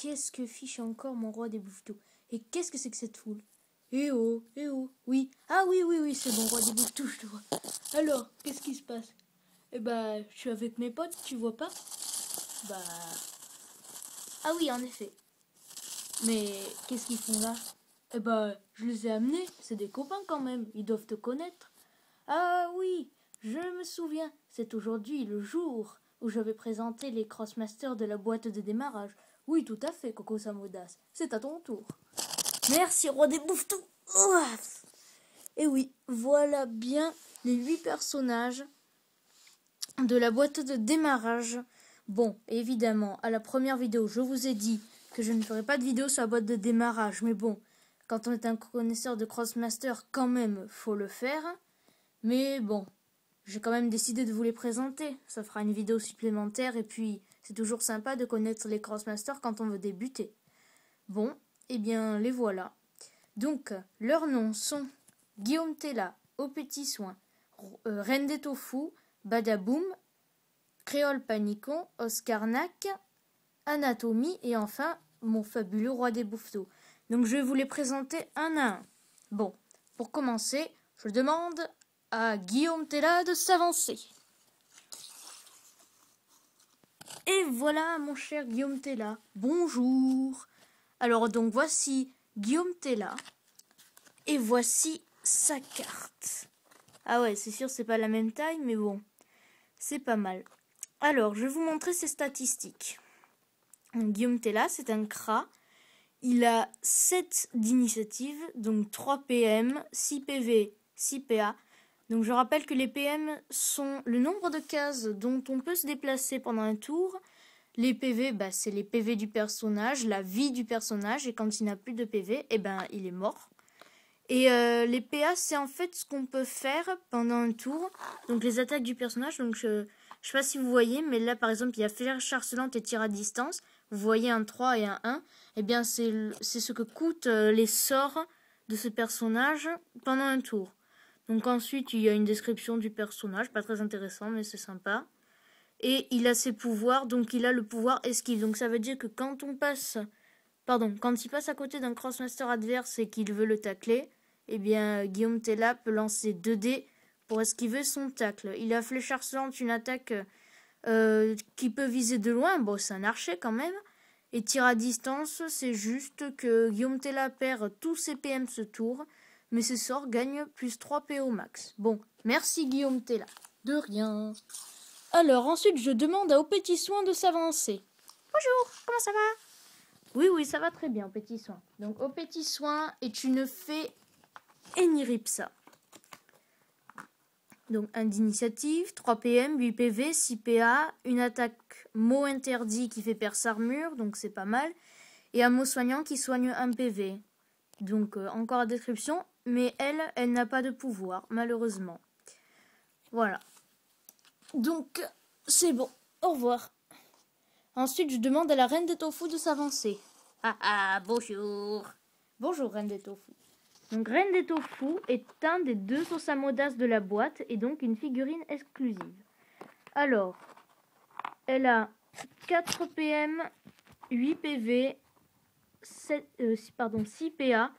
qu'est-ce que fiche encore mon roi des bouffetous? Et qu'est-ce que c'est que cette foule? Eh oh, oui. Ah oui, c'est mon roi des bouffetous, je te vois. Alors, qu'est-ce qui se passe? Eh bah, je suis avec mes potes, tu vois pas? Bah... Ah oui, en effet. Mais qu'est-ce qu'ils font là? Eh bah, je les ai amenés, c'est des copains quand même, ils doivent te connaître. Ah oui, je me souviens, c'est aujourd'hui le jour où je vais présenter les Crossmasters de la boîte de démarrage. Oui, tout à fait, Coco Samodas, c'est à ton tour. Merci, roi des bouffetous. Et oui, voilà bien les 8 personnages de la boîte de démarrage. Bon, évidemment, à la première vidéo, je vous ai dit que je ne ferai pas de vidéo sur la boîte de démarrage. Mais bon, quand on est un connaisseur de Crossmaster, quand même, faut le faire. Mais bon, j'ai quand même décidé de vous les présenter. Ça fera une vidéo supplémentaire et puis c'est toujours sympa de connaître les Crossmasters quand on veut débuter. Bon, eh bien, les voilà. Donc, leurs noms sont Guillaume Tella, Au Petit Soin, Reine des Tofu, Badaboum, Créole Panicon, Oscar Nac, Anatomie et enfin mon fabuleux roi des bouffetous. Donc je vais vous les présenter un à un. Bon, pour commencer, je demande à Guillaume Tella de s'avancer. Et voilà mon cher Guillaume Tella. Bonjour. Alors donc voici Guillaume Tella et voici sa carte. Ah ouais, c'est sûr c'est pas la même taille mais bon, c'est pas mal. Alors, je vais vous montrer ses statistiques. Guillaume Tella, c'est un CRA. Il a 7 d'initiative, donc 3 PM, 6 PV, 6 PA. Donc je rappelle que les PM sont le nombre de cases dont on peut se déplacer pendant un tour. Les PV, c'est les PV du personnage, la vie du personnage. Et quand il n'a plus de PV, il est mort. Et les PA, c'est en fait ce qu'on peut faire pendant un tour. Donc les attaques du personnage, donc je sais pas si vous voyez, mais là par exemple il y a flèche harcelante et tir à distance. Vous voyez un 3 et un 1. Eh bien c'est ce que coûtent les sorts de ce personnage pendant un tour. Donc ensuite il y a une description du personnage, pas très intéressant mais c'est sympa. Et il a ses pouvoirs, donc il a le pouvoir esquive. Donc ça veut dire que quand il passe à côté d'un Crossmaster adverse et qu'il veut le tacler, eh bien Guillaume Tella peut lancer 2 dés pour esquiver son tacle. Il a flèche harcelante, une attaque qui peut viser de loin. Bon, c'est un archer quand même. Et tir à distance, c'est juste que Guillaume Tella perd tous ses PM ce tour, mais ses sorts gagnent plus 3 PO max. Bon, merci Guillaume Tella. De rien. Alors, ensuite, je demande à Au Petit Soin de s'avancer. Bonjour, comment ça va? Oui, ça va très bien, Au Petit Soin. Donc, Au Petit Soin est une fée Eniripsa. Donc 1 d'initiative, 3 PM, 8 PV, 6 PA, une attaque mot interdit qui fait perce armure, donc c'est pas mal, et un mot soignant qui soigne 1 PV. Donc encore la description, mais elle n'a pas de pouvoir, malheureusement. Voilà. Donc c'est bon, au revoir. Ensuite je demande à la Reine des Tofu de s'avancer. Bonjour. Bonjour Reine des Tofu. Donc Reine des Tofu est un des 2 Osamodas de la boîte et donc une figurine exclusive. Alors, elle a 4 PM, 8 PV, 6 PA.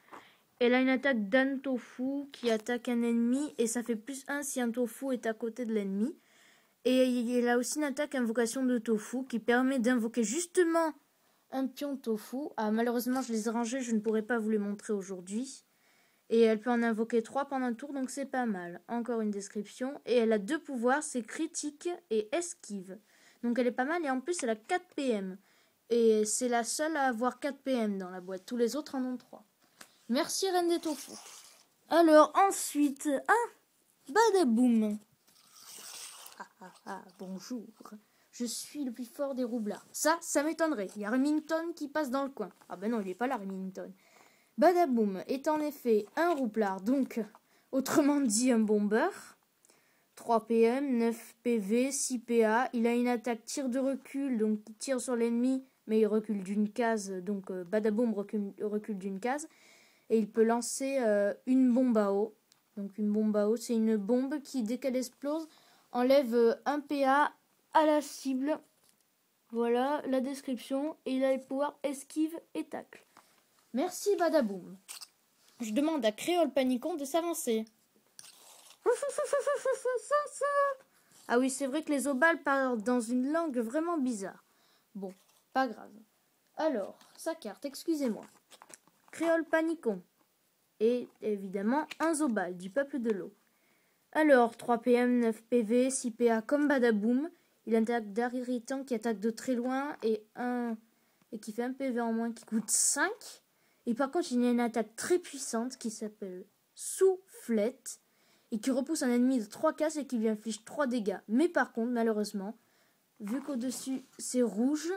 Elle a une attaque d'An Tofu qui attaque un ennemi et ça fait plus 1 si un Tofu est à côté de l'ennemi. Et elle a aussi une attaque invocation de Tofu qui permet d'invoquer justement un pion Tofu. Ah, malheureusement, je les ai rangés, je ne pourrai pas vous les montrer aujourd'hui. Et elle peut en invoquer 3 pendant un tour, donc c'est pas mal. Encore une description. Et elle a 2 pouvoirs, c'est critique et esquive. Donc elle est pas mal et en plus elle a 4 PM. Et c'est la seule à avoir 4 PM dans la boîte. Tous les autres en ont 3. Merci Reine des Tofu. Alors ensuite, Badaboum. Bonjour. Je suis le plus fort des roublards. Ça m'étonnerait. Il y a Remington qui passe dans le coin. Ah ben non, il est pas là Remington. Badaboum est en effet un roublard, donc autrement dit un bomber. 3 PM, 9 PV, 6 PA. Il a une attaque tir de recul, donc il tire sur l'ennemi, mais il recule d'une case. Donc Badaboum recule d'une case. Et il peut lancer une bombe à eau. Donc une bombe à eau, c'est une bombe qui, dès qu'elle explose, enlève un PA à la cible. Voilà la description. Et il a les pouvoirs esquive et tacle. Merci Badaboum. Je demande à Créole Panicon de s'avancer. Ah oui, c'est vrai que les obales parlent dans une langue vraiment bizarre. Bon, pas grave. Alors, sa carte, excusez-moi. Créole Panicon. Et évidemment, un Zobal du peuple de l'eau. Alors, 3 PM, 9 PV, 6 PA comme Badaboum. Il a un attaque d'irritant qui attaque de très loin et qui fait un PV en moins qui coûte 5. Et par contre, il y a une attaque très puissante qui s'appelle Soufflette et qui repousse un ennemi de 3 cases et qui lui inflige 3 dégâts. Mais par contre, malheureusement, vu qu'au-dessus c'est rouge...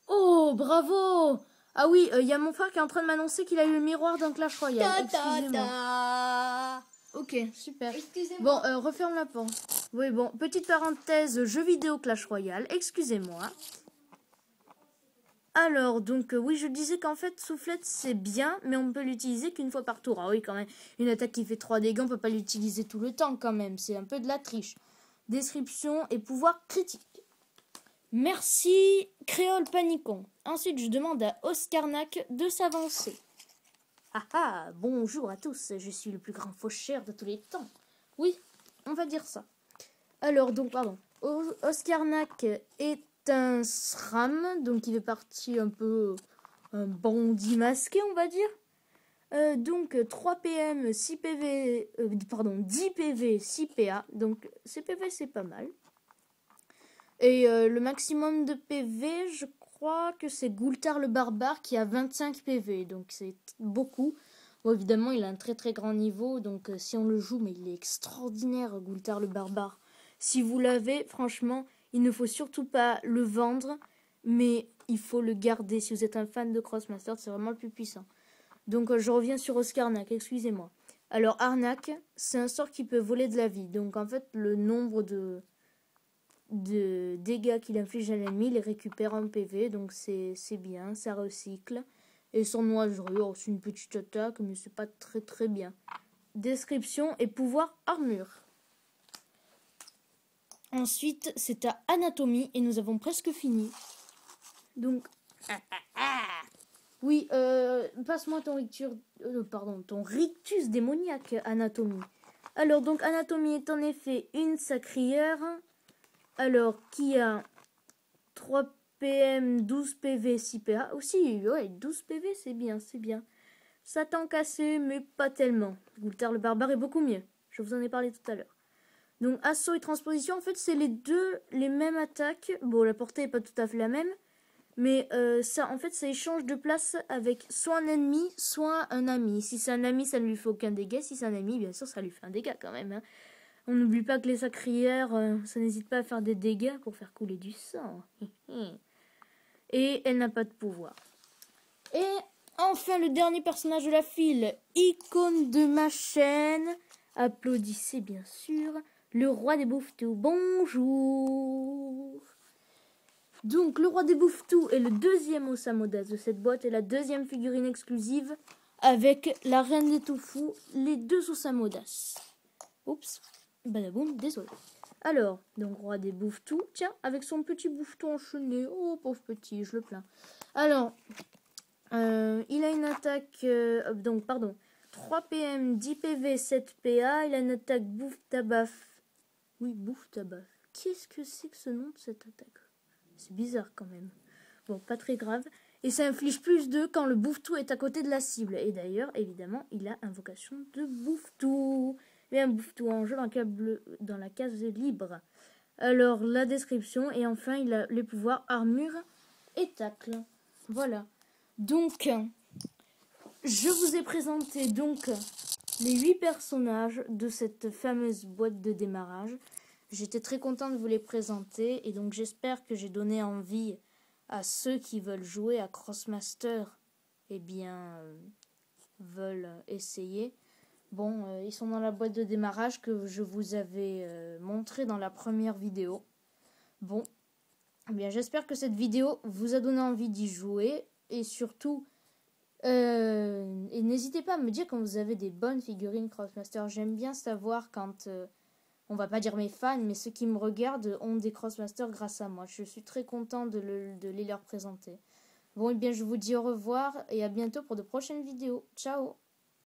Oh, bravo! Ah oui, y a mon frère qui est en train de m'annoncer qu'il a eu le miroir dans Clash Royale. Excusez-moi. Ok, super. Bon, referme la porte. Oui, bon, petite parenthèse, jeu vidéo Clash Royale. Excusez-moi. Alors, donc, oui, je disais qu'en fait, Soufflette, c'est bien, mais on peut l'utiliser qu'une fois par tour. Ah oui, quand même, une attaque qui fait 3 dégâts, on peut pas l'utiliser tout le temps, quand même. C'est un peu de la triche. Description et pouvoir critique. Merci, Créole Panicon. Ensuite, je demande à Oscarnac de s'avancer. Ah ah, bonjour à tous, je suis le plus grand faucheur de tous les temps. Oui, on va dire ça. Alors, donc, pardon. Oscarnac est un SRAM, donc il fait partie un peu un bandit masqué, on va dire. Donc 3 PM, 6 PV, 10 PV, 6 PA. Donc ces PV c'est pas mal. Et le maximum de PV, je crois que c'est Goultar le barbare qui a 25 PV. Donc c'est beaucoup. Bon, évidemment, il a un très très grand niveau. Donc si on le joue, mais il est extraordinaire, Goultar le barbare. Si vous l'avez, franchement, il ne faut surtout pas le vendre. Mais il faut le garder. Si vous êtes un fan de Crossmaster, c'est vraiment le plus puissant. Donc je reviens sur Oscarnac, excusez-moi. Alors Arnaque, c'est un sort qui peut voler de la vie. Donc en fait, le nombre de dégâts qu'il inflige à l'ennemi, il les récupère en PV, donc c'est bien, ça recycle. Et son noiserie, c'est une petite attaque, mais c'est pas très très bien. Description et pouvoir armure. Ensuite, c'est à anatomie, et nous avons presque fini. Donc, oui, passe-moi ton rictus démoniaque, anatomie. Alors, donc, anatomie est en effet une sacrière. Alors, qui a 3 PM, 12 PV, 6 PA. Aussi, ouais, 12 PV, c'est bien, c'est bien. Satan cassé, mais pas tellement. Goultar le barbare est beaucoup mieux. Je vous en ai parlé tout à l'heure. Donc, assaut et transposition, en fait, c'est les mêmes attaques. Bon, la portée n'est pas tout à fait la même. Mais ça, en fait, ça échange de place avec soit un ennemi, soit un ami. Si c'est un ami, ça ne lui fait aucun dégât. Si c'est un ami, bien sûr, ça lui fait un dégât quand même, hein. On n'oublie pas que les sacrières, ça n'hésite pas à faire des dégâts pour faire couler du sang. Et elle n'a pas de pouvoir. Et enfin, le dernier personnage de la file, icône de ma chaîne. Applaudissez bien sûr, le roi des bouffetous. Bonjour. Donc, le roi des bouffetous est le deuxième Osamodas de cette boîte et la deuxième figurine exclusive avec la reine des toufous, les deux Osamodas. Oups. Badaboum, désolé. Alors, donc roi des bouffetous, tiens, avec son petit bouffetou enchaîné. Oh, pauvre petit, je le plains. Alors, il a une attaque, 3 PM, 10 PV, 7 PA. Il a une attaque bouffe tabaf. Oui, bouffe tabaf. Qu'est-ce que c'est que ce nom de cette attaque? C'est bizarre quand même. Bon, pas très grave. Et ça inflige plus 2 quand le bouffetou est à côté de la cible. Et d'ailleurs, évidemment, il a invocation de bouffetou. Mais un bouffetou en jeu dans la case libre. Alors, la description. Et enfin, il a les pouvoirs armure et tacle. Voilà. Donc, je vous ai présenté donc les 8 personnages de cette fameuse boîte de démarrage. J'étais très contente de vous les présenter. Et donc, j'espère que j'ai donné envie à ceux qui veulent jouer à Crossmaster. Eh bien, veulent essayer. Bon, ils sont dans la boîte de démarrage que je vous avais montré dans la première vidéo. Bon, eh bien j'espère que cette vidéo vous a donné envie d'y jouer. Et surtout, et n'hésitez pas à me dire quand vous avez des bonnes figurines Crossmaster. J'aime bien savoir quand on va pas dire mes fans, mais ceux qui me regardent ont des Crossmasters grâce à moi. Je suis très content de les leur présenter. Bon, eh bien, je vous dis au revoir et à bientôt pour de prochaines vidéos. Ciao!